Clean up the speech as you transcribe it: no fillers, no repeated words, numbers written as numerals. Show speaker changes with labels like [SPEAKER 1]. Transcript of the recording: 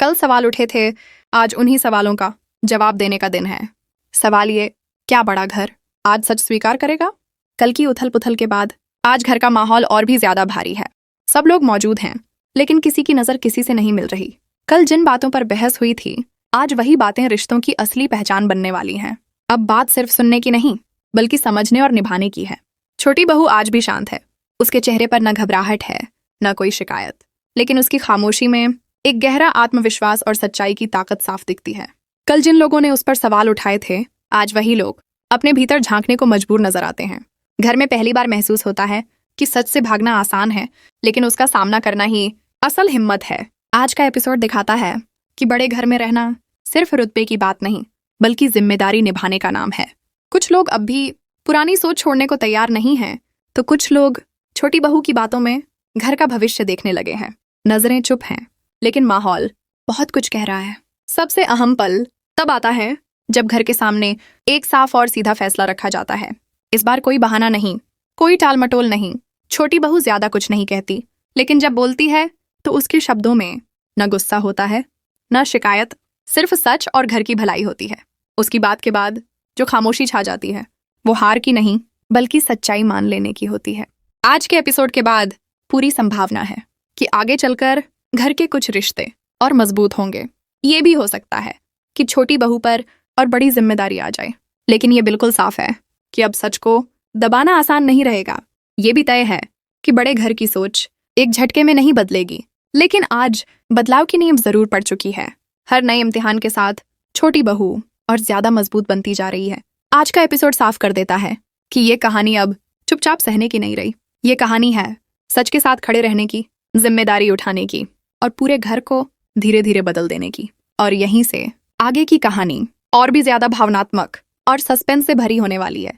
[SPEAKER 1] कल सवाल उठे थे, आज उन्हीं सवालों का जवाब देने का दिन है। सवाल ये, क्या बड़ा घर आज सच स्वीकार करेगा? कल की उथल पुथल के बाद आज घर का माहौल और भी ज्यादा भारी है। सब लोग मौजूद हैं, लेकिन किसी की नजर किसी से नहीं मिल रही। कल जिन बातों पर बहस हुई थी, आज वही बातें रिश्तों की असली पहचान बनने वाली हैं। अब बात सिर्फ सुनने की नहीं, बल्कि समझने और निभाने की है। छोटी बहू आज भी शांत है। उसके चेहरे पर न घबराहट है, न कोई शिकायत, लेकिन उसकी खामोशी में एक गहरा आत्मविश्वास और सच्चाई की ताकत साफ दिखती है। कल जिन लोगों ने उस पर सवाल उठाए थे, आज वही लोग अपने भीतर झांकने को मजबूर नजर आते हैं। घर में पहली बार महसूस होता है कि सच से भागना आसान है, लेकिन उसका सामना करना ही असल हिम्मत है। आज का एपिसोड दिखाता है कि बड़े घर में रहना सिर्फ रुतबे की बात नहीं, बल्कि जिम्मेदारी निभाने का नाम है। कुछ लोग अब भी पुरानी सोच छोड़ने को तैयार नहीं हैं, तो कुछ लोग छोटी बहू की बातों में घर का भविष्य देखने लगे हैं। नजरें चुप हैं, लेकिन माहौल बहुत कुछ कह रहा है। सबसे अहम पल तब आता है जब घर के सामने एक साफ और सीधा फैसला रखा जाता है। इस बार कोई बहाना नहीं, कोई टाल मटोल नहीं। छोटी बहू ज्यादा कुछ नहीं कहती, लेकिन जब बोलती है तो उसके शब्दों में न गुस्सा होता है, न शिकायत, सिर्फ सच और घर की भलाई होती है। उसकी बात के बाद जो खामोशी छा जाती है, वो हार की नहीं, बल्कि सच्चाई मान लेने की होती है। आज के एपिसोड के बाद पूरी संभावना है कि आगे चलकर घर के कुछ रिश्ते और मजबूत होंगे। ये भी हो सकता है कि छोटी बहू पर और बड़ी जिम्मेदारी आ जाए, लेकिन ये बिल्कुल साफ है कि अब सच को दबाना आसान नहीं रहेगा। ये भी तय है कि बड़े घर की सोच एक झटके में नहीं बदलेगी, लेकिन आज बदलाव की नींव जरूर पड़ चुकी है। हर नए इम्तिहान के साथ छोटी बहू और ज्यादा मजबूत बनती जा रही है। आज का एपिसोड साफ कर देता है कि ये कहानी अब चुपचाप सहने की नहीं रही। ये कहानी है सच के साथ खड़े रहने की, जिम्मेदारी उठाने की और पूरे घर को धीरे धीरे बदल देने की। और यहीं से आगे की कहानी और भी ज्यादा भावनात्मक और सस्पेंस से भरी होने वाली है।